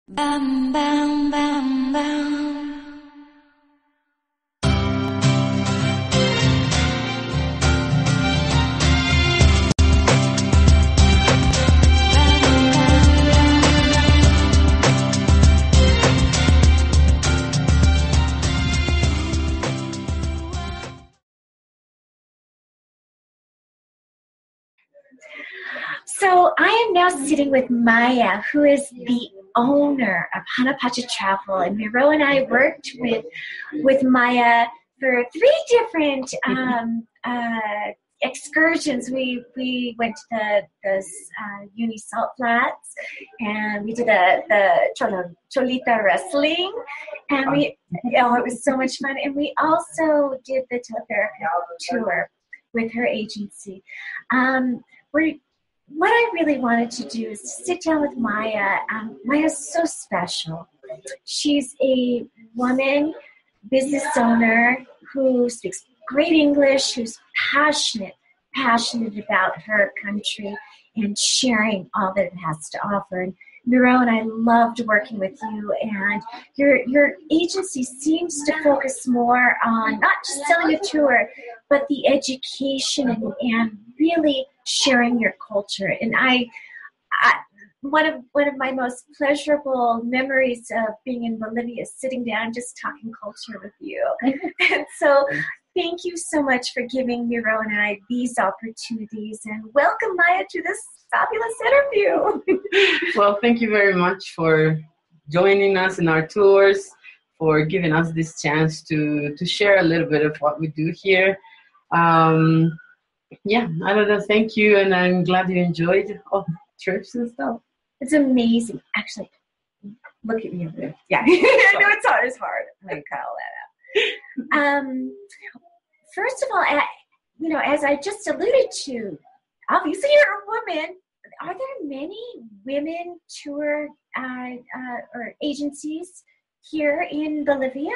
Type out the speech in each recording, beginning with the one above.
Bam, bam, bam, bam. So I am now sitting with Maya, who is the owner of Hanaqpacha Travel, and Miro and I worked with Maya for three different excursions. We went to the Uni Salt Flats, and we did the Cholita wrestling, and it was so much fun. And we also did the teletherapy tour with her agency. What I really wanted to do is to sit down with Maya. Maya's so special. She's a woman, business owner who speaks great English, who's passionate about her country and sharing all that it has to offer. And Miro and I loved working with you, and your agency seems to focus more on not just selling a tour, but the education and really sharing your culture. And I one of my most pleasurable memories of being in Bolivia is sitting down just talking culture with you. And so thank you so much for giving Miro and I these opportunities, and welcome Maya to this fabulous interview. Well, thank you very much for joining us in our tours, for giving us this chance to share a little bit of what we do here. Yeah, I don't know, thank you, and I'm glad you enjoyed all the trips and stuff. It's amazing. Actually, look at me over there. Yeah, I know it's hard. It's hard. I'm going to cut all that out. First of all, as I just alluded to, obviously you're a woman. Are there many women tour or agencies here in Bolivia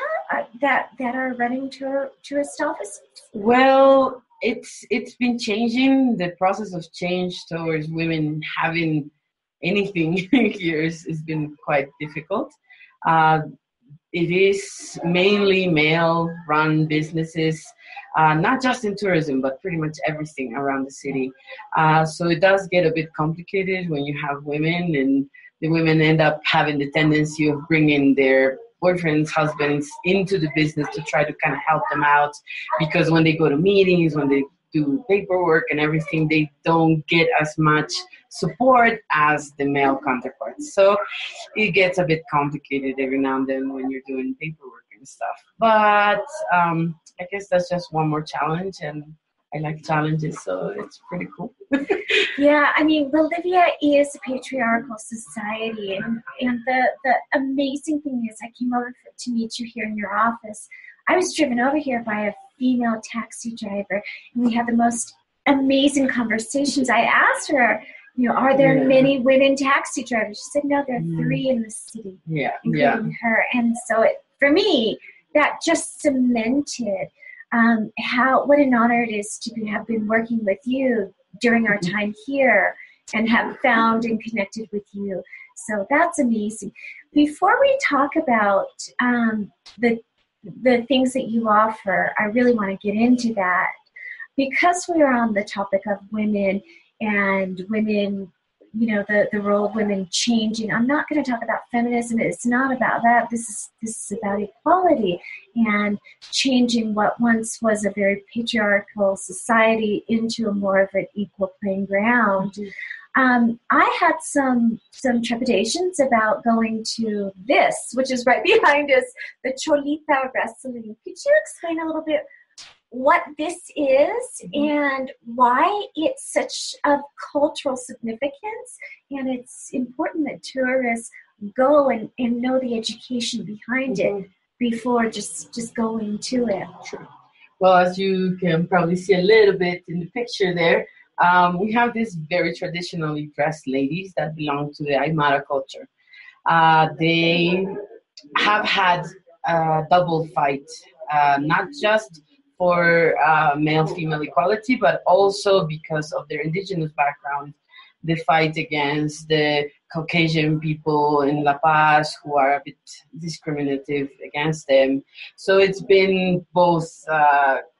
that are running tourist offices? Well, it's been changing. The process of change towards women having anything here has been quite difficult. It is mainly male-run businesses, not just in tourism, but pretty much everything around the city. So it does get a bit complicated when you have women, and the women end up having the tendency of bringing their boyfriends, husbands into the business to try to kind of help them out, because when they go to meetings, when they do paperwork and everything, they don't get as much support as the male counterparts. So it gets a bit complicated every now and then when you're doing paperwork and stuff. But I guess that's just one more challenge, and I like challenges, so it's pretty cool. Yeah, I mean, Bolivia is a patriarchal society, and the amazing thing is I came over to meet you here in your office. I was driven over here by a female taxi driver, and we had the most amazing conversations. I asked her, are there many women taxi drivers? She said, no, there are 3 in the city, including her. And so for me, that just cemented what an honor it is to have been working with you during our time here and have found and connected with you. So that's amazing. Before we talk about the things that you offer, I really want to get into that, because we are on the topic of women and women, the role of women changing. I'm not going to talk about feminism. It's not about that. This is about equality and changing what once was a very patriarchal society into a more of an equal playing ground. I had some trepidations about going to this, which is right behind us, the Cholita wrestling. Could you explain a little bit what this is and why it's such a cultural significance, and it's important that tourists go and know the education behind it before just going to it? Sure. Well, as you can probably see a little bit in the picture there, we have these very traditionally dressed ladies that belong to the Aymara culture. They have had a double fight, not just for male-female equality, but also because of their indigenous background. the fight against the Caucasian people in La Paz who are a bit discriminative against them. So it's been both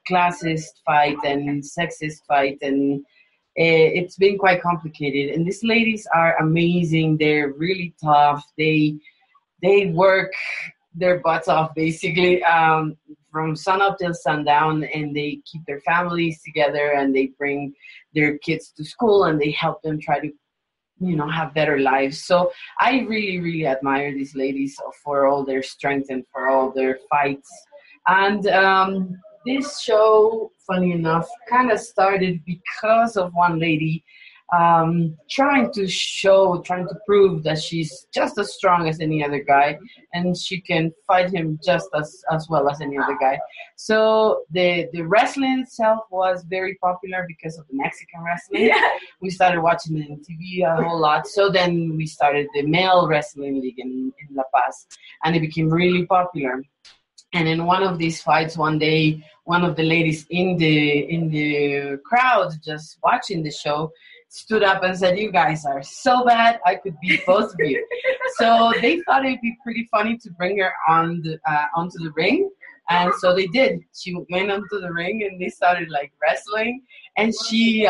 classist fight and sexist fight, and it's been quite complicated. And these ladies are amazing. They're really tough. They work their butts off basically from sun up till sundown, and they keep their families together, and they bring their kids to school, and they help them try to have better lives. So I really, really admire these ladies for all their strength and for all their fights. And this show, funny enough, kind of started because of one lady trying to prove that she's just as strong as any other guy, and she can fight him just as well as any other guy. So the wrestling itself was very popular because of the Mexican wrestling. Yeah. We started watching it on TV a whole lot. So then we started the male wrestling league in La Paz, and it became really popular. And in one of these fights one day, one of the ladies in the crowd just watching the show stood up and said, "You guys are so bad, I could beat both of you." So they thought it'd be pretty funny to bring her onto the ring. And so they did. She went onto the ring and they started wrestling. And she,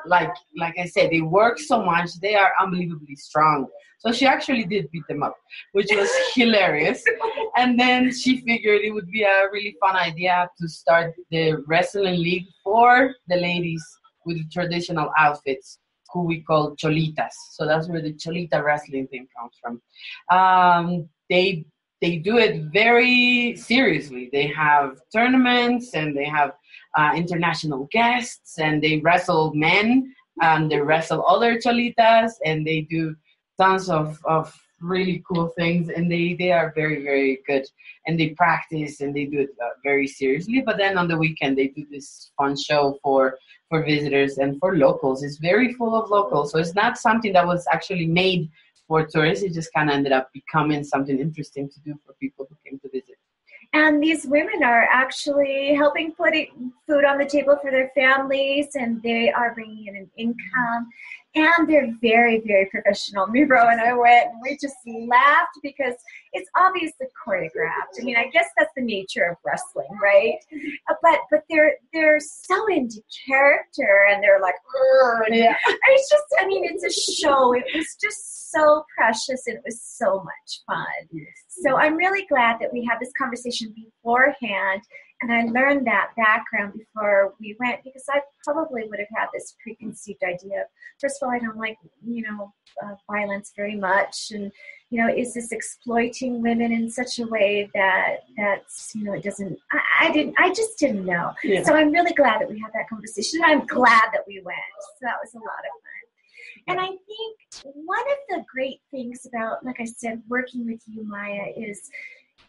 like I said, they work so much. They are unbelievably strong. So she actually did beat them up, which was hilarious. And then she figured it would be a really fun idea to start the wrestling league for the ladies with the traditional outfits, who we call cholitas. So that's where the cholita wrestling thing comes from. They do it very seriously. They have tournaments, and they have international guests, and they wrestle men, and they wrestle other cholitas, and they do tons of really cool things, and they are very, very good, and they practice, and they do it very seriously. But then on the weekend they do this fun show for visitors and for locals. It's very full of locals, so it's not something that was actually made for tourists. It just kind of ended up becoming something interesting to do for people who came to visit. And these women are actually helping put food on the table for their families, and they are bringing in an income. And they're very, very professional. Miro and I went, and we just laughed because it's obviously choreographed. I mean, I guess that's the nature of wrestling, right? But they're so into character, and they're like, and yeah. It's just, I mean, it's a show. It was just so precious. It was so much fun. So I'm really glad that we had this conversation beforehand, and I learned that background before we went, because I probably would have had this preconceived idea. First of all, I don't like, violence very much. And, is this exploiting women in such a way that's, it doesn't, I just didn't know. Yeah. So I'm really glad that we had that conversation. I'm glad that we went. So that was a lot of fun. And I think one of the great things about, like I said, working with you, Maya, is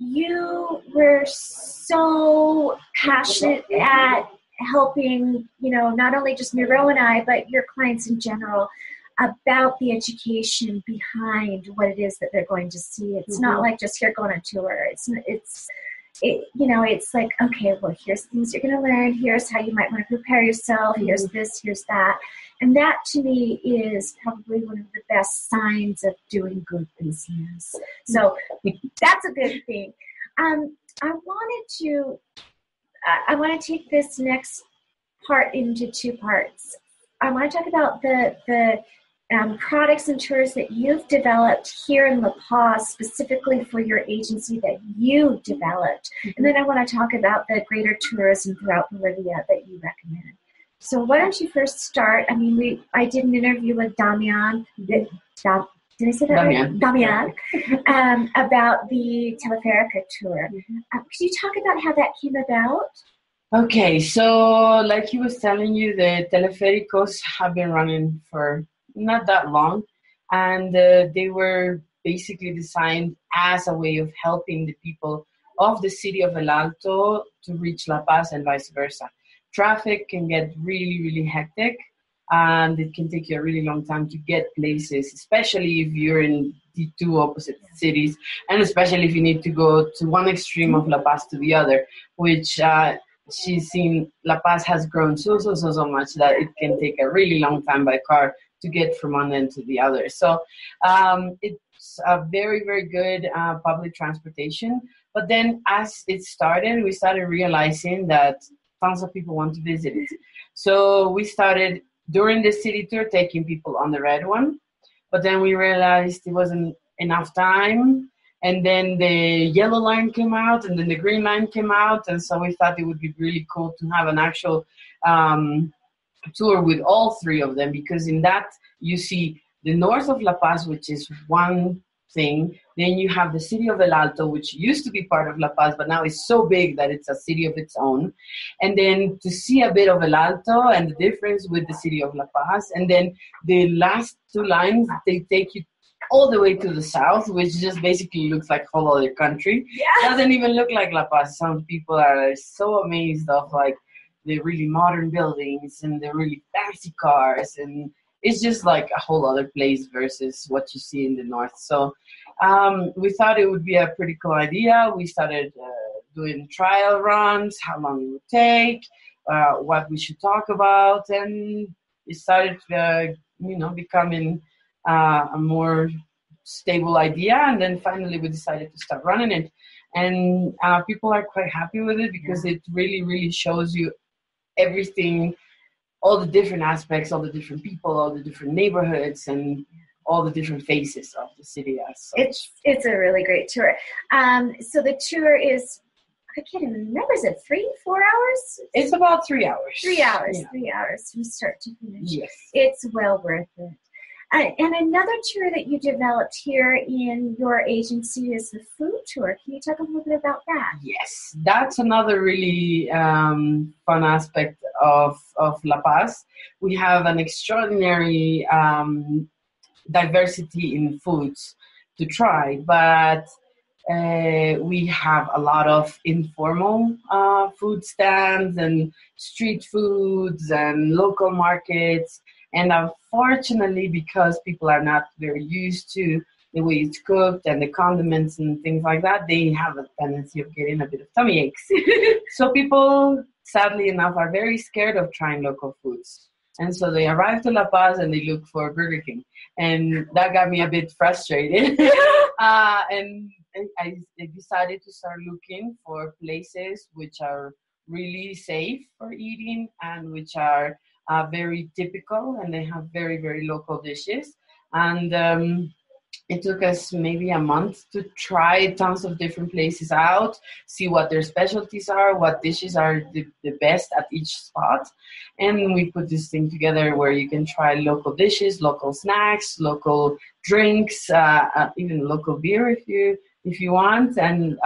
you were so passionate at helping, not only just Miro and I, but your clients in general, about the education behind what it is that they're going to see. It's not like just here going on tour. It's like, okay, well, here's things you're going to learn. Here's how you might want to prepare yourself. Here's this, here's that. And that, to me, is probably one of the best signs of doing good business. So that's a good thing. I want to take this next part into two parts. I want to talk about the products and tours that you've developed here in La Paz, specifically for your agency that you developed. And then I want to talk about the greater tourism throughout Bolivia that you recommend. So why don't you first start? I mean, I did an interview with Damian. Did I say that right? Damian. About the Teleferica tour. Could you talk about how that came about? Okay, so like he was telling you, the Telefericos have been running for not that long, and they were basically designed as a way of helping the people of the city of El Alto to reach La Paz and vice versa. Traffic can get really, really hectic, and it can take you a really long time to get places, especially if you're in the two opposite cities, and especially if you need to go to one extreme of La Paz to the other, which she's seen La Paz has grown so much that it can take a really long time by car to get from one end to the other. So it's a very, very good public transportation. But then as it started, we started realizing that tons of people want to visit it. So we started during the city tour taking people on the red one. But then we realized it wasn't enough time. And then the yellow line came out, and then the green line came out. And so we thought it would be really cool to have an actual tour with all three of them, because in that you see the north of La Paz, which is one thing. Then you have the city of El Alto, which used to be part of La Paz, but now it's so big that it's a city of its own. And then to see a bit of El Alto and the difference with the city of La Paz. And then the last two lines, they take you all the way to the south, which just basically looks like a whole other country. Yeah. Doesn't even look like La Paz. Some people are so amazed of like the really modern buildings and the really fancy cars, and it's just like a whole other place versus what you see in the north. So we thought it would be a pretty cool idea. We started doing trial runs, how long it would take, what we should talk about, and it started becoming a more stable idea. And then finally we decided to start running it, and people are quite happy with it because it really, really shows you everything, all the different aspects, all the different people, all the different neighborhoods, and all the different faces of the city as such. It's a really great tour. So the tour is, I can't even remember, is it 3-4 hours? It's about 3 hours. 3 hours, yeah. 3 hours from start to finish. Yes. It's well worth it. And another tour that you developed here in your agency is the food tour. Can you talk a little bit about that? Yes, that's another really fun aspect of La Paz. We have an extraordinary diversity in foods to try, but we have a lot of informal food stands and street foods and local markets. And unfortunately, because people are not very used to the way it's cooked and the condiments and things like that, they have a tendency of getting a bit of tummy aches. So people, sadly enough, are very scared of trying local foods. And so they arrive to La Paz and they look for Burger King. And that got me a bit frustrated. And I decided to start looking for places which are really safe for eating and which are very typical, and they have very, very local dishes. And it took us maybe a month to try tons of different places out, see what their specialties are, what dishes are the best at each spot. And we put this thing together where you can try local dishes, local snacks, local drinks, even local beer if you want. And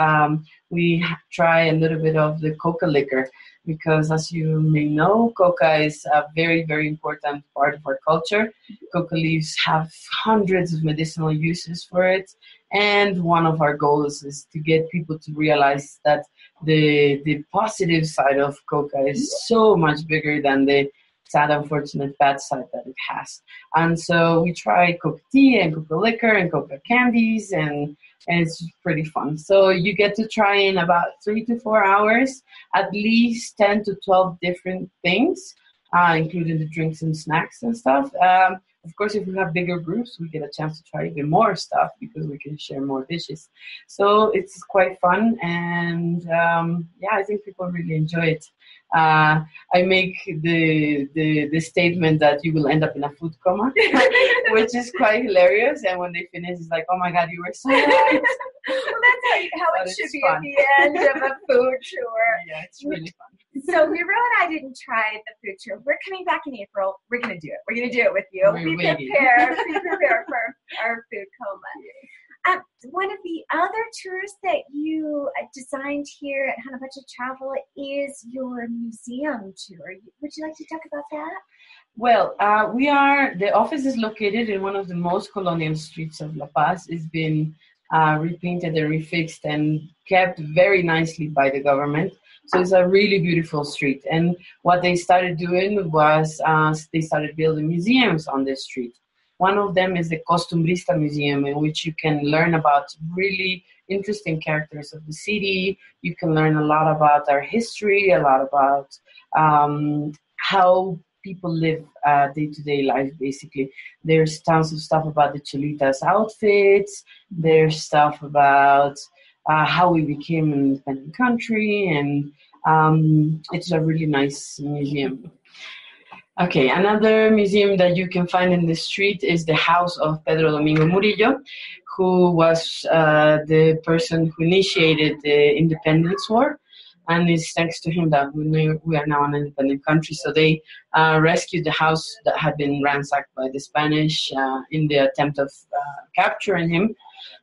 we try a little bit of the coca liquor, because as you may know, coca is a very, very important part of our culture. Coca leaves have hundreds of medicinal uses for it. And one of our goals is to get people to realize that the positive side of coca is so much bigger than the sad, unfortunate bad side that it has. And so we try coca tea and coca liquor and coca candies, and it's pretty fun. So you get to try in about 3 to 4 hours, at least 10 to 12 different things, including the drinks and snacks and stuff. Of course, if we have bigger groups, we get a chance to try even more stuff because we can share more dishes. So it's quite fun, and I think people really enjoy it. I make the statement that you will end up in a food coma, which is quite hilarious. And when they finish, it's like, oh my God, you were so right. Well, that's how it should be fun. At the end of a food tour. Yeah, it's really fun. So Miro and I didn't try the food tour. We're coming back in April. We're going to do it. We're going to do it with you. Be prepared for our food coma. One of the other tours that you designed here at Hanaqpacha Travel is your museum tour. Would you like to talk about that? Well, the office is located in one of the most colonial streets of La Paz. It's been repainted and refixed and kept very nicely by the government. So it's a really beautiful street. And what they started doing was they started building museums on this street. One of them is the Costumbrista Museum, in which you can learn about really interesting characters of the city. You can learn a lot about our history, a lot about how people live day-to-day life, basically. There's tons of stuff about the Cholitas outfits. There's stuff about how we became an independent country, and it's a really nice museum. Okay, another museum that you can find in the street is the house of Pedro Domingo Murillo, who was the person who initiated the independence war. And it's thanks to him that we are now an independent country. So they rescued the house that had been ransacked by the Spanish in the attempt of capturing him.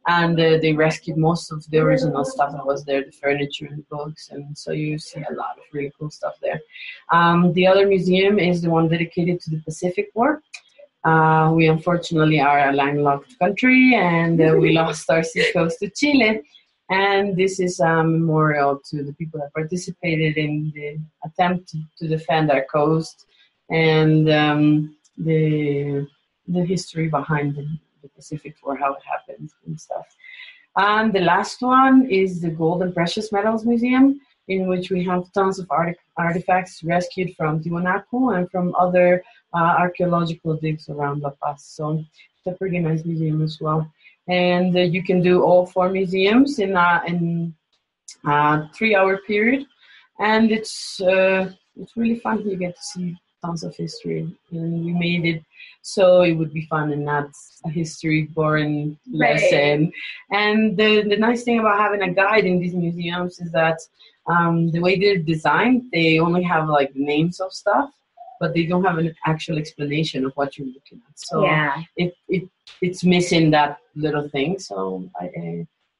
And they rescued most of the original stuff that was there, the furniture and books. And so you see a lot of really cool stuff there. The other museum is the one dedicated to the Pacific War. We unfortunately are a landlocked country, and we lost our seacoast to Chile. And this is a memorial to the people that participated in the attempt to defend our coast, and the history behind the Pacific War, how it happened and stuff. And the last one is the Gold and Precious Metals Museum, in which we have tons of artifacts rescued from Tiwanaku and from other archaeological digs around La Paz. So it's a pretty nice museum as well. And you can do all 4 museums in a 3-hour period, and it's really fun. You get to see tons of history, and we made it so it would be fun and not a history boring lesson. And the nice thing about having a guide in these museums is that the way they're designed, they only have like names of stuff, but they don't have an actual explanation of what you're looking at. So it's missing that little thing. So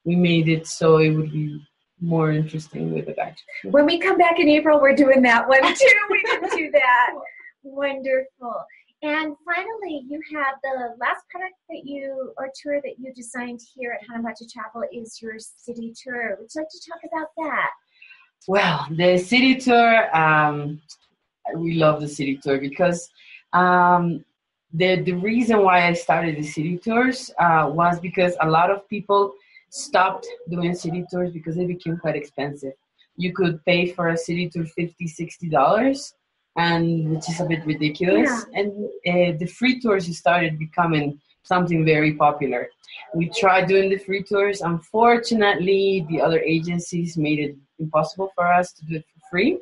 we made it so it would be more interesting with the guide. When we come back in April, we're doing that one too. We can do that. Wonderful. And finally, you have the last product that tour that you designed here at Hanaqpacha Chapel is your city tour. Would you like to talk about that? Well, the city tour, we love the city tour because the reason why I started the city tours was because a lot of people stopped doing city tours because they became quite expensive. You could pay for a city tour $50, $60, and which is a bit ridiculous. Yeah. And the free tours started becoming something very popular. We tried doing the free tours. Unfortunately, the other agencies made it impossible for us to do it for free.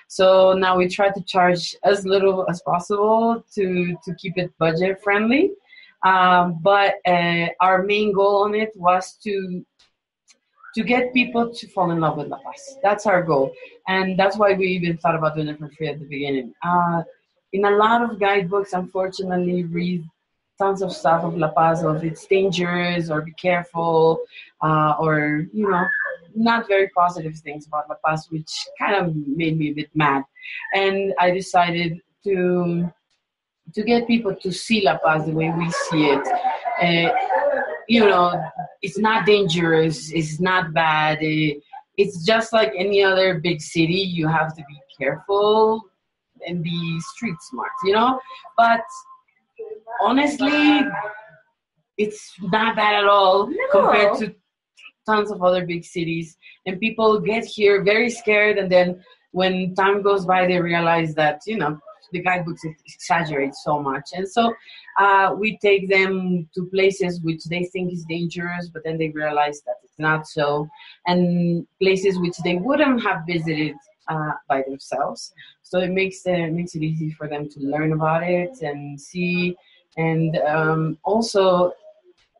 So now we try to charge as little as possible to keep it budget friendly. But our main goal on it was to get people to fall in love with La Paz. That's our goal. And that's why we even thought about doing it for free at the beginning. In a lot of guidebooks, unfortunately, read tons of stuff of La Paz, of it's dangerous or be careful, or, not very positive things about La Paz, which kind of made me a bit mad. And I decided to get people to see La Paz the way we see it. It's not dangerous, it's not bad. It's just like any other big city. You have to be careful and be street smart, But honestly, it's not bad at all compared to tons of other big cities. And people get here very scared, and then when time goes by, they realize that, the guidebooks exaggerate so much. And so we take them to places which they think is dangerous, but then they realize that it's not so. And places which they wouldn't have visited by themselves. So it makes it easy for them to learn about it and see. And also,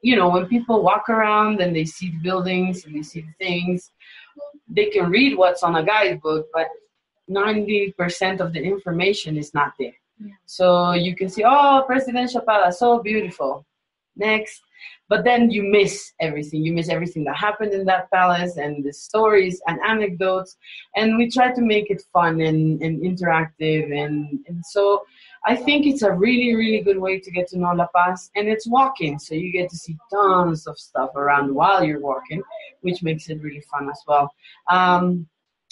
when people walk around and they see the buildings and they see the things, they can read what's on a guidebook, but 90% of the information is not there. Yeah. So you can see, Presidential Palace, so beautiful. Next. But then you miss everything. You miss everything that happened in that palace and the stories and anecdotes. And we try to make it fun and interactive. And so I think it's a really, really good way to get to know La Paz. And it's walking. So you get to see tons of stuff around while you're walking, which makes it really fun as well.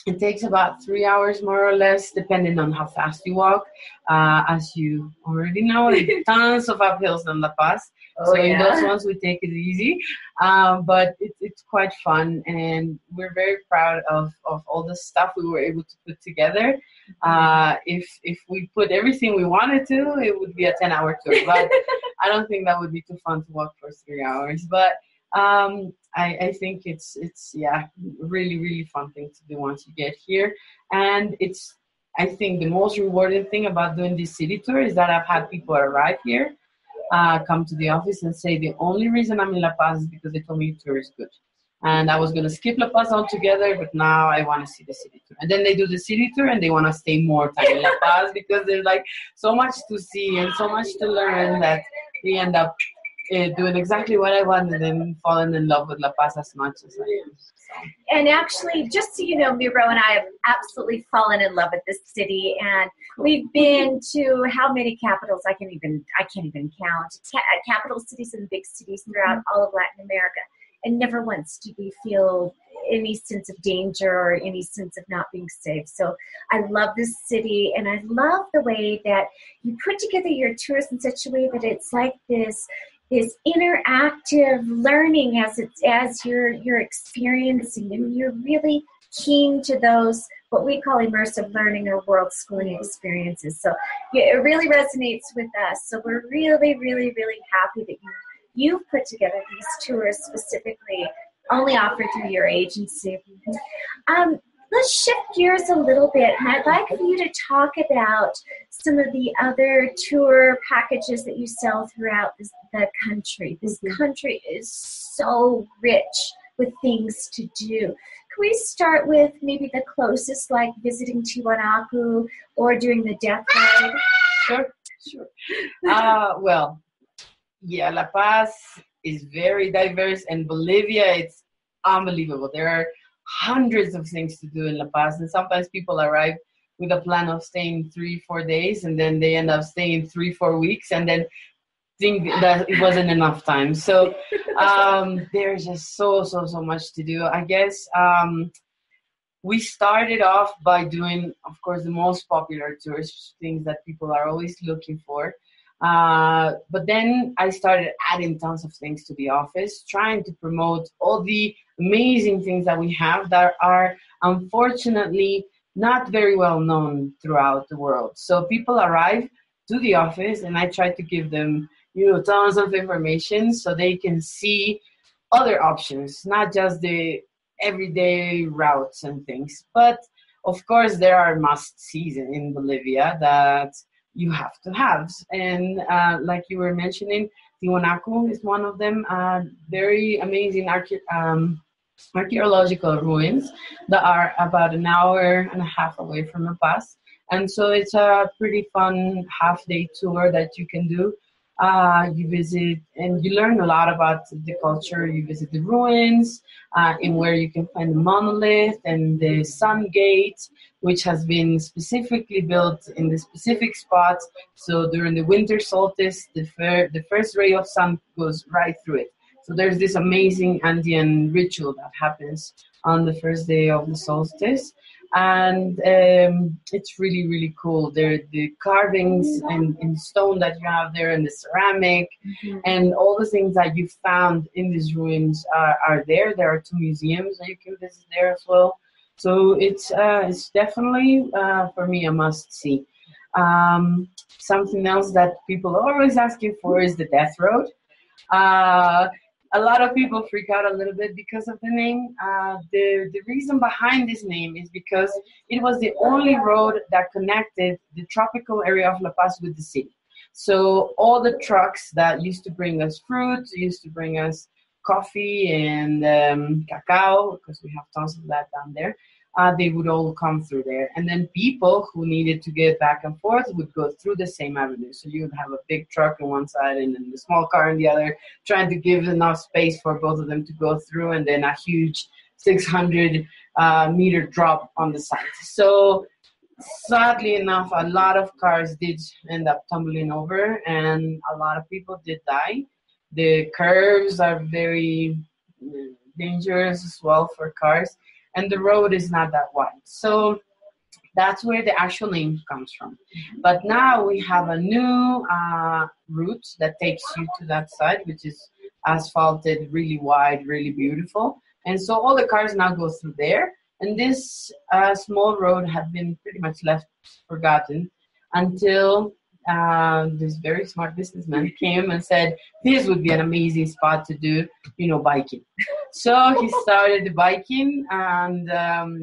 It takes about 3 hours, more or less, depending on how fast you walk. As you already know, tons of uphills in La Paz. Oh, So in those yeah. ones, we take it easy, but it's quite fun, and we're very proud of all the stuff we were able to put together. If we put everything we wanted to, it would be a 10-hour tour, but I don't think that would be too fun to walk for 3 hours. But I think it's yeah, really really fun thing to do once you get here, and it's I think the most rewarding thing about doing this city tour is that I've had people arrive here, come to the office and say the only reason I'm in La Paz is because they told me tour is good. And I was going to skip La Paz altogether, but now I want to see the city tour. And then they do the city tour and they want to stay more time in La Paz because there's like so much to see and so much to learn that they end up doing exactly what I wanted and falling in love with La Paz as much as I am. So. And actually, just so you know, Miro and I have absolutely fallen in love with this city, and we've been to how many capitals? I can't even count. Capital cities and big cities throughout all of Latin America, and never once did we feel any sense of danger or any sense of not being safe. So I love this city, and I love the way that you put together your tours in such a way that it's like this interactive learning as you're experiencing, and you're really keen to those what we call immersive learning or world schooling experiences. So yeah, it really resonates with us. So we're really, really, really happy that you've put together these tours specifically only offered through your agency. Let's shift gears a little bit, and I'd like for you to talk about some of the other tour packages that you sell throughout the country. This country is so rich with things to do. Can we start with maybe the closest, like visiting Tiwanaku or doing the Death Ride? Sure. Well, yeah, La Paz is very diverse, and Bolivia, it's unbelievable. There are hundreds of things to do in La Paz, and sometimes people arrive with a plan of staying 3-4 days, and then they end up staying 3-4 weeks, and then think that it wasn't enough time. So there's just so much to do. I guess we started off by doing, of course, the most popular tours, things that people are always looking for. But then I started adding tons of things to the office, trying to promote all the amazing things that we have that are unfortunately not very well known throughout the world. So people arrive to the office and I try to give them, tons of information so they can see other options, not just the everyday routes and things. But of course, there are must-sees in Bolivia that you have to have. And like you were mentioning, Tiwanaku is one of them. Very amazing archaeological ruins that are about an hour and a half away from La Paz. And so it's a pretty fun half-day tour that you can do. You visit and you learn a lot about the culture. You visit the ruins in where you can find the monolith and the sun gate, which has been specifically built in the specific spot. So during the winter solstice, the first ray of sun goes right through it. So there's this amazing Andean ritual that happens on the first day of the solstice. And it's really, really cool. The carvings in stone that you have there and the ceramic and all the things that you found in these ruins are there. There are 2 museums that you can visit there as well. So it's definitely, for me, a must-see. Something else that people are always asking for is the Death Road. A lot of people freak out a little bit because of the name. The reason behind this name is because it was the only road that connected the tropical area of La Paz with the city. So all the trucks that used to bring us fruit, used to bring us coffee and cacao, because we have tons of that down there, they would all come through there. And then people who needed to get back and forth would go through the same avenue. So you would have a big truck on one side and then the small car on the other, trying to give enough space for both of them to go through, and then a huge 600 meter drop on the side. So sadly enough, a lot of cars did end up tumbling over and a lot of people did die. The curves are very dangerous as well for cars, and the road is not that wide. So That's where the actual name comes from. But now we have a new route that takes you to that side, which is asphalted, really wide, really beautiful. And so all the cars now go through there. And this small road had been pretty much left forgotten until this very smart businessman came and said, this would be an amazing spot to do, biking. So he started the biking, and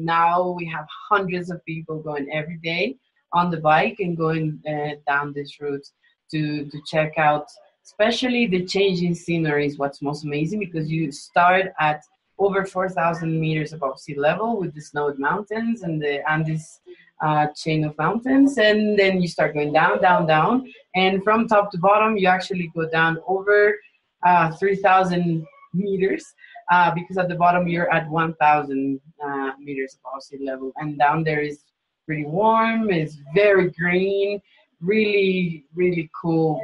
now we have hundreds of people going every day on the bike and going down this route to check out, especially the changing scenery is what's most amazing, because you start at over 4,000 meters above sea level with the snowed mountains and the Andes chain of mountains, and then you start going down, down, down, and from top to bottom you actually go down over 3,000 meters, because at the bottom you're at 1,000 meters above sea level, and down there is pretty warm, it's very green, really, really cool.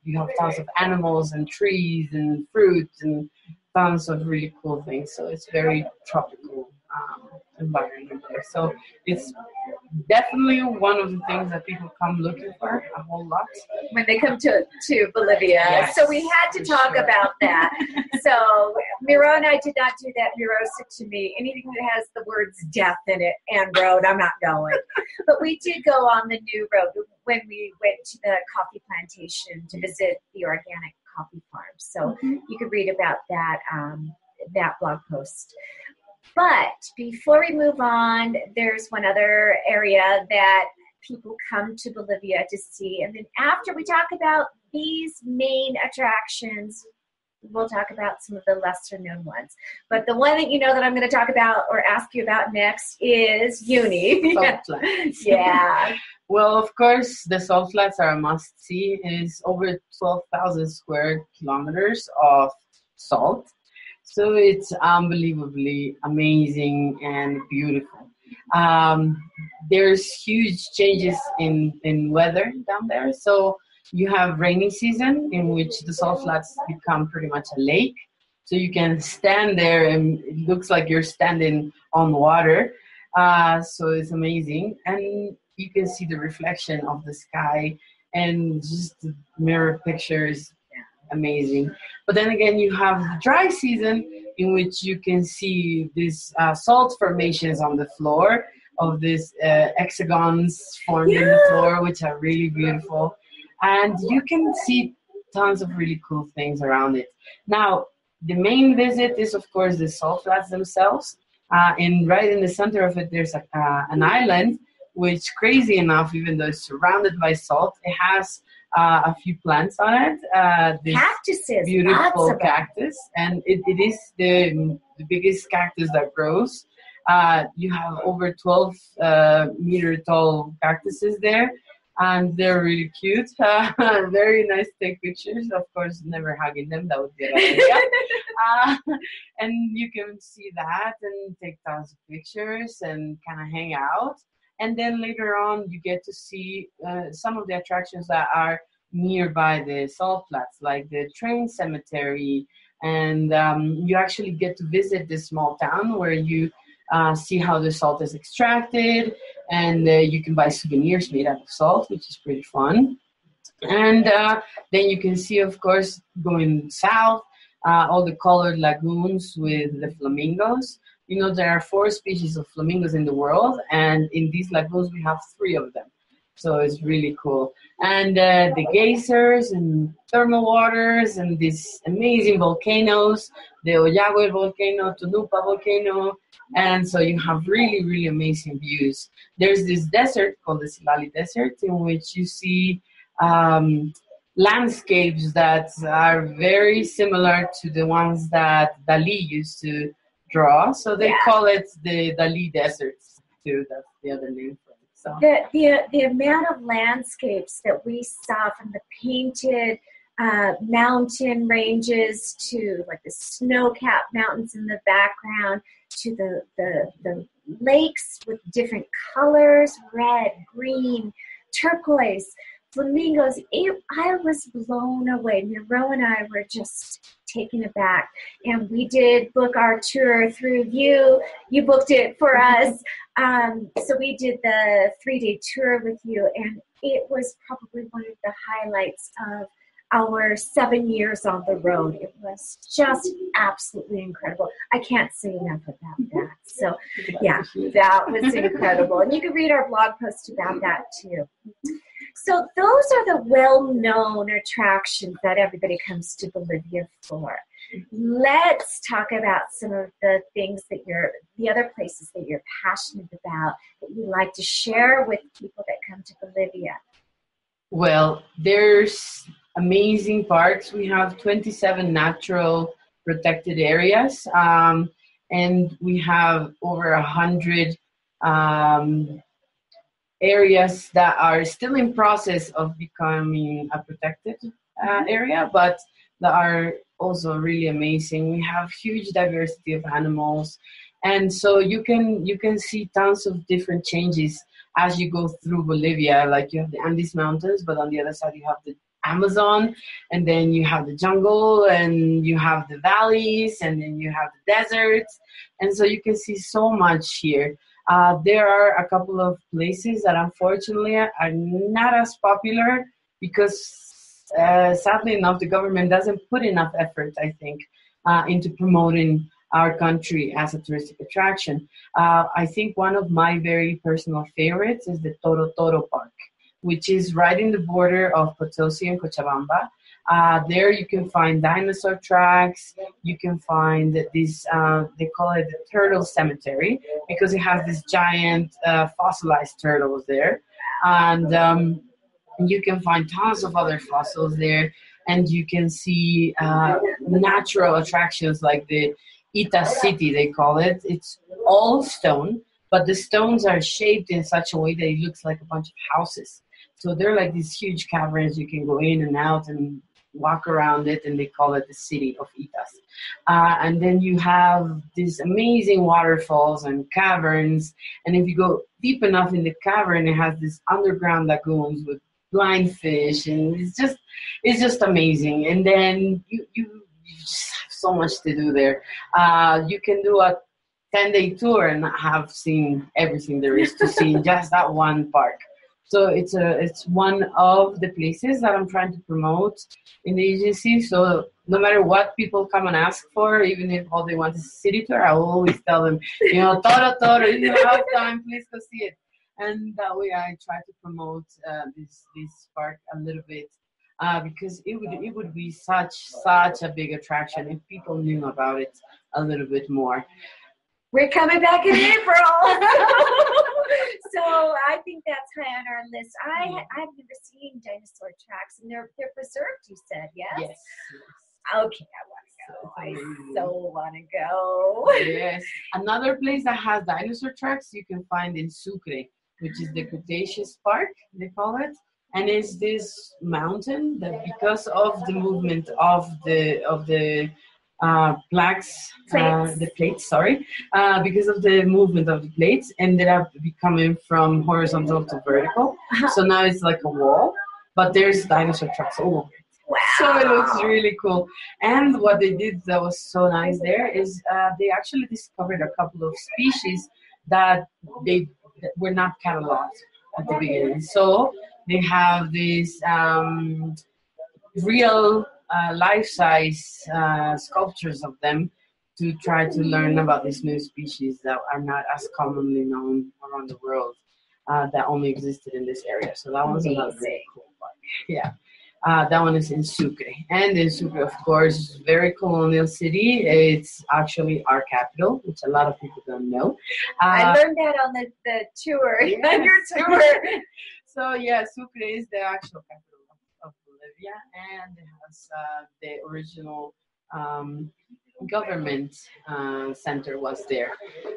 You have tons of animals and trees and fruits and tons of really cool things. So it's very tropical environment there. So it's definitely one of the things that people come looking for a whole lot when they come to Bolivia. Yes, so we had to talk about that. So Miro and I did not do that. Miro said to me, anything that has the words death in it and road, I'm not going. But we did go on the new road when we went to the coffee plantation to visit the organic coffee farm. So you could read about that that blog post. But before we move on, there's one other area that people come to Bolivia to see. And then after we talk about these main attractions, we'll talk about some of the lesser known ones. But the one that that I'm going to talk about or ask you about next is Uni. Salt flats. Yeah. Well, of course, the salt flats are a must-see. It's over 12,000 square kilometers of salt. So it's unbelievably amazing and beautiful. There's huge changes in weather down there. So you have rainy season in which the salt flats become pretty much a lake. So you can stand there and it looks like you're standing on water. So it's amazing. And you can see the reflection of the sky and just the mirror pictures. Amazing. But then again, you have the dry season in which you can see these salt formations on the floor of these hexagons formed in the floor, which are really beautiful. And you can see tons of really cool things around it. Now, the main visit is, of course, the salt flats themselves. And right in the center of it, there's an island, which, crazy enough, even though it's surrounded by salt, it has a few plants on it. Cactuses. Beautiful cactus. And it is the biggest cactus that grows. You have over 12 meter tall cactuses there. And they're really cute. Very nice to take pictures. Of course, never hugging them. That would be a bad idea. And you can see that and take tons of pictures and kind of hang out. And then later on, you get to see some of the attractions that are nearby the salt flats, like the train cemetery. And you actually get to visit this small town where you see how the salt is extracted. And you can buy souvenirs made out of salt, which is pretty fun. And then you can see, of course, going south, all the colored lagoons with the flamingos. There are 4 species of flamingos in the world, and in these lagoons we have 3 of them. So it's really cool. And the geysers and thermal waters and these amazing volcanoes, the Ollagüe volcano, Tunupa volcano. And so you have really, really amazing views. There's this desert called the Silali Desert in which you see landscapes that are very similar to the ones that Dali used to draw. So they call it the Dali Deserts too. That's the other name for it. So the amount of landscapes that we saw, from the painted mountain ranges to like the snow-capped mountains in the background, to the lakes with different colors, red, green, turquoise, flamingos. I was blown away. Miro and I were just taken aback. And we did book our tour through you. You booked it for us. So we did the 3-day tour with you, and it was probably one of the highlights of our 7 years on the road. It was just absolutely incredible. I can't say enough about that. So yeah, that was incredible. And you can read our blog post about that too. So those are the well-known attractions that everybody comes to Bolivia for. Let's talk about some of the things that the other places that you're passionate about, that you like to share with people that come to Bolivia. Well, there's amazing parks. We have 27 natural protected areas, and we have over 100 areas that are still in process of becoming a protected area, but that are also really amazing. We have huge diversity of animals, and so you can see tons of different changes as you go through Bolivia. Like you have the Andes Mountains, but on the other side you have the Amazon, and then you have the jungle, and you have the valleys, and then you have the deserts, and so you can see so much here. There are a couple of places that unfortunately are not as popular because sadly enough the government doesn't put enough effort, I think, into promoting our country as a touristic attraction. I think one of my very personal favorites is the Toro Toro Park, which is right in the border of Potosi and Cochabamba. There you can find dinosaur tracks. You can find this, they call it the turtle cemetery because it has this giant fossilized turtles there. And you can find tons of other fossils there. And you can see natural attractions like the Ita City, they call it. It's all stone, but the stones are shaped in such a way that it looks like a bunch of houses. So they're like these huge caverns. You can go in and out and walk around it, and they call it the city of Itas. And then you have these amazing waterfalls and caverns. And if you go deep enough in the cavern, it has these underground lagoons with blind fish, and it's just amazing. And then you just have so much to do there. You can do a 10-day tour and have seen everything there is to see in just that one park. So it's one of the places that I'm trying to promote in the agency. So no matter what people come and ask for, even if all they want is a city tour, I will always tell them, Toro, if you have time, please go see it. And that way I try to promote this park a little bit because it would be such a big attraction if people knew about it a little bit more. We're coming back in April. So I think that's high on our list. I've never seen dinosaur tracks, and they're preserved, you said, yes? Yes. Okay, I so want to go. Yes. Another place that has dinosaur tracks you can find in Sucre, which is the Cretaceous Park, they call it. And it's this mountain that, because of the movement of the plaques, the plates, because of the movement of the plates, ended up becoming from horizontal to vertical. So now it's like a wall, but there's dinosaur tracks all over it. Wow. So it looks really cool. And what they did that was so nice there is they actually discovered a couple of species that they were not cataloged at the beginning. So they have these real life-size sculptures of them to try to learn about these new species that are not as commonly known around the world, that only existed in this area. So that one's another really cool park. Yeah. That one is in Sucre. And in Sucre, of course, very colonial city. It's actually our capital, which a lot of people don't know. I learned that on the tour, on your tour. So, yeah, Sucre is the actual capital of Bolivia, and it has the original government center was there.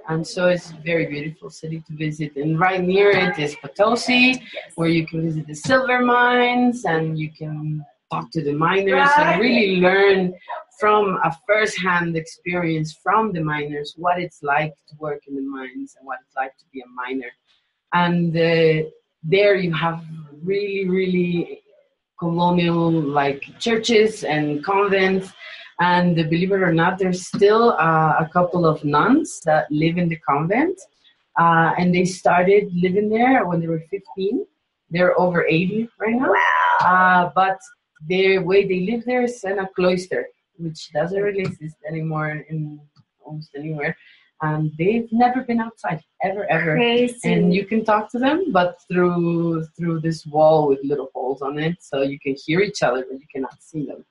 And so it's a very beautiful city to visit. And right near it is Potosi, where you can visit the silver mines and you can talk to the miners and really learn from a first-hand experience from the miners what it's like to work in the mines and what it's like to be a miner. And there you have really, really colonial like churches and convents. And believe it or not, there's still a couple of nuns that live in the convent. And they started living there when they were 15. They're over 80 right now. Wow. But the way they live there is in a cloister, which doesn't really exist anymore in almost anywhere. And they've never been outside, ever. Crazy. And you can talk to them, but through this wall with little holes on it, so you can hear each other, but you cannot see them.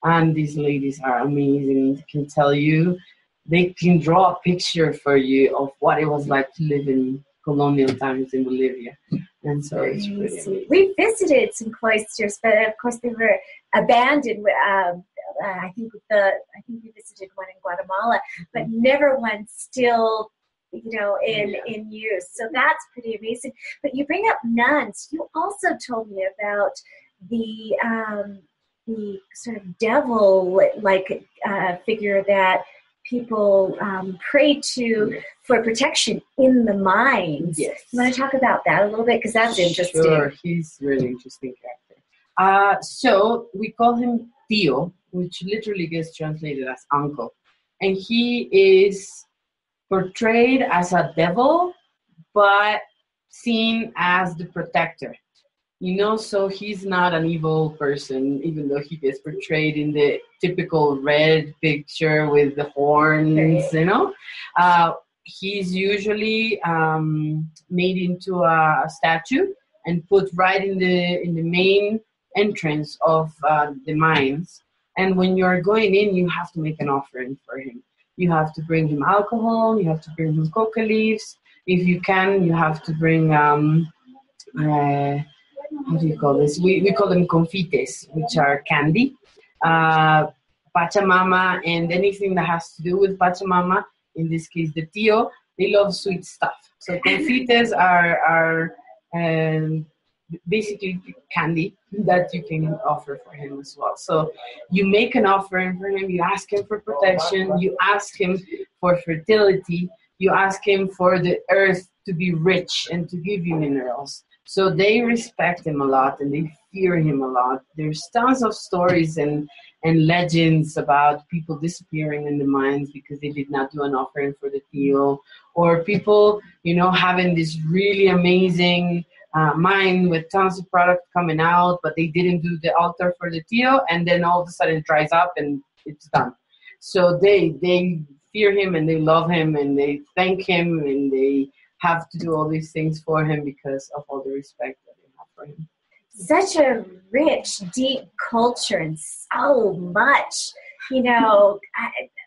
And these ladies are amazing. They can tell you, they can draw a picture for you of what it was like to live in colonial times in Bolivia. And so it's pretty amazing. We visited some cloisters, but of course they were abandoned. I think we visited one in Guatemala, but never one still, in use. So that's pretty amazing. But you bring up nuns. You also told me about the sort of devil-like figure that people pray to for protection in the mines. Yes. You want to talk about that a little bit? Because that's interesting. Sure, he's a really interesting character. So we call him Tío, which literally gets translated as uncle. And he is portrayed as a devil, but seen as the protector. So he's not an evil person, even though he gets portrayed in the typical red picture with the horns, He's usually made into a statue and put right in the main entrance of the mines. And when you're going in, you have to make an offering for him. You have to bring him alcohol, you have to bring him coca leaves. If you can, you have to bring... how do you call this? We call them confites, which are candy. Pachamama and anything that has to do with Pachamama, in this case the tío, they love sweet stuff. So confites are basically candy that you can offer for him as well. So you make an offering for him, you ask him for protection, you ask him for fertility, you ask him for the earth to be rich and to give you minerals. So they respect him a lot and they fear him a lot. There's tons of stories and legends about people disappearing in the mines because they did not do an offering for the tío, or people, having this really amazing mine with tons of product coming out, but they didn't do the altar for the tío, and then all of a sudden it dries up and it's done. So they fear him and they love him and they thank him and they have to do all these things for him because of all the respect that they have for him. Such a rich, deep culture and so much,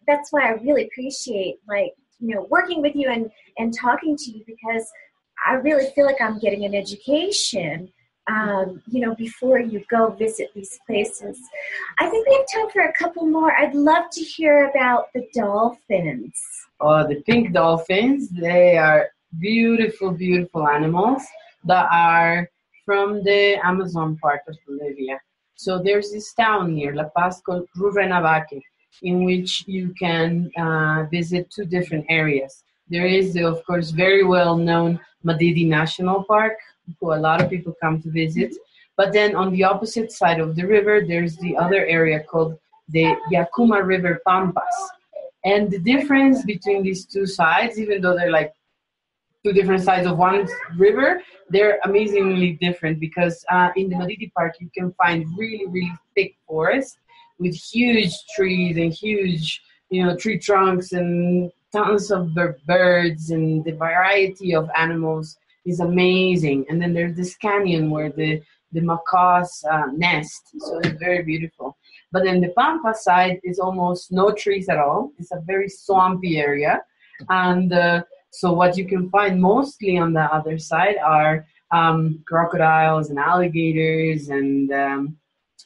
that's why I really appreciate, working with you and talking to you, because I really feel like I'm getting an education, before you go visit these places. I think we have time for a couple more. I'd love to hear about the dolphins. Oh, the pink dolphins, they are beautiful, beautiful animals that are from the Amazon part of Bolivia. So there's this town near La Paz called Hanaqpacha, in which you can visit two different areas. There is, of course, very well-known Madidi National Park, who a lot of people come to visit. But then on the opposite side of the river, there's the other area called the Yacuma River Pampas. And the difference between these two sides, even though they're like two different sides of one river, they're amazingly different because in the Madidi Park, you can find really, really thick forests with huge trees and huge, tree trunks and tons of birds, and the variety of animals is amazing. And then there's this canyon where the macaws nest, so it's very beautiful. But then the Pampa side is almost no trees at all. It's a very swampy area. And so what you can find mostly on the other side are crocodiles and alligators and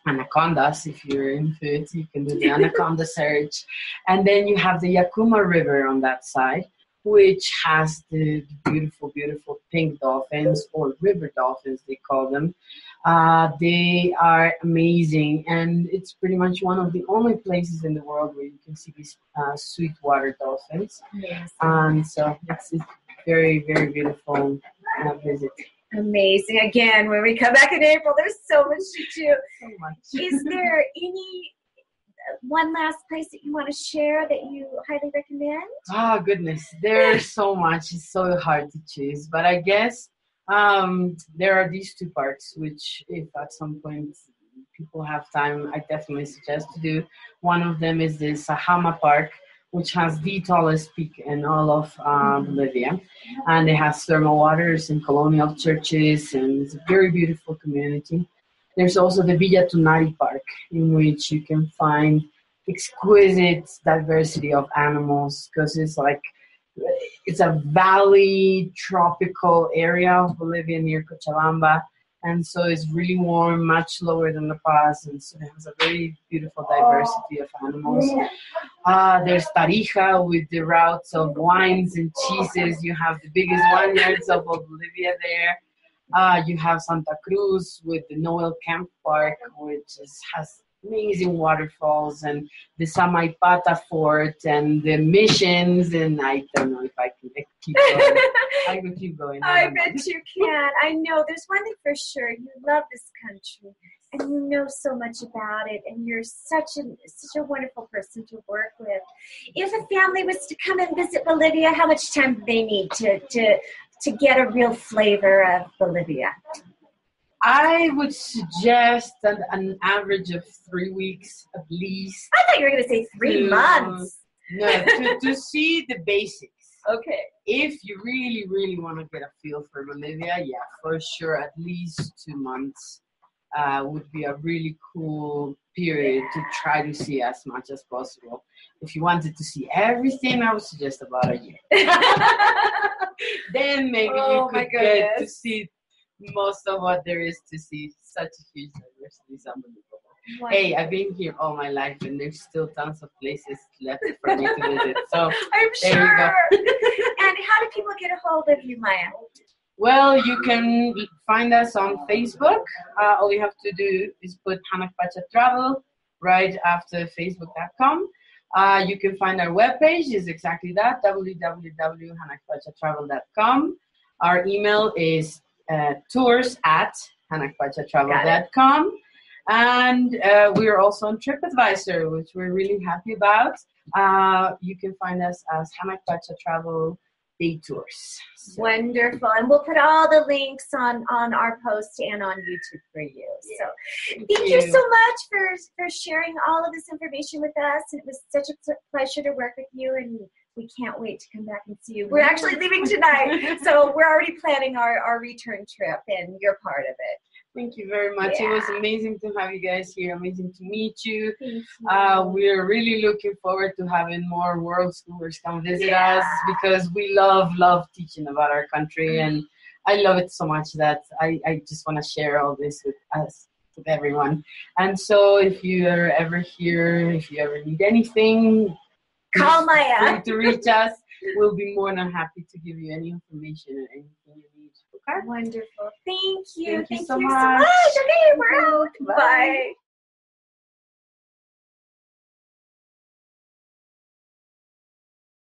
anacondas. If you're into it, you can do the anaconda search. And then you have the Yacuma River on that side, which has the beautiful, beautiful pink dolphins, or river dolphins, they call them. They are amazing, and it's pretty much one of the only places in the world where you can see these sweetwater dolphins. Yes. And so it's very, very beautiful visit. Amazing. Again, when we come back in April, there's so much to do. So much. Is there any one last place that you want to share that you highly recommend? Oh, goodness. There's so much. It's so hard to choose. But I guess there are these two parks, which if at some point people have time, I definitely suggest to do. One of them is this Hanaqpacha Park, which has the tallest peak in all of Bolivia. And it has thermal waters and colonial churches, and it's a very beautiful community. There's also the Villa Tunari Park, in which you can find exquisite diversity of animals, because it's a valley tropical area of Bolivia near Cochabamba, and so it's really warm, much lower than the Paz, and so it has a very beautiful diversity of animals. There's Tarija with the routes of wines and cheeses. You have the biggest vineyards of Bolivia there. You have Santa Cruz with the Noel Camp Park, which has amazing waterfalls, and the Samaipata Fort, and the missions, and I don't know if I can keep going. I can keep going. I bet you can. I know. There's one thing for sure. You love this country, and you know so much about it, and you're such a wonderful person to work with. If a family was to come and visit Bolivia, how much time do they need to get a real flavor of Bolivia? I would suggest an average of 3 weeks at least. I thought you were going to say 3 months. No, to see the basics. Okay. If you really, really want to get a feel for Bolivia, yeah, for sure, at least 2 months would be a really cool period to try to see as much as possible. If you wanted to see everything, I would suggest about a year. Then maybe you could get to see most of what there is to see. Such a huge diversity is unbelievable. Wow. Hey, I've been here all my life, and there's still tons of places left for me to visit. So I'm sure. And how do people get a hold of you, Maya? Well, you can find us on Facebook. All you have to do is put Hanaqpacha Travel right after facebook.com. You can find our webpage is exactly that, www.hanaqpachatravel.com. Our email is tours@hanaqpachatravel.com. And we are also on TripAdvisor, which we're really happy about. You can find us as Hanaqpacha Travel Day Tours. So. Wonderful. And we'll put all the links on our post and on YouTube for you. So thank you so much for sharing all of this information with us. It was such a pleasure to work with you, and we can't wait to come back and see you. We're actually leaving tonight, so we're already planning our return trip, and you're part of it. Thank you very much. Yeah. It was amazing to have you guys here. Amazing to meet you. Thank you. We're really looking forward to having more world schoolers come visit us, because we love teaching about our country, and I love it so much that I just want to share all this with us, with everyone. And so if you are ever here, if you ever need anything, call Maya to reach us. We'll be more than happy to give you any information and anything you need. Okay? Wonderful. Thank you. Thank you so much. much. Okay, we're out. Bye.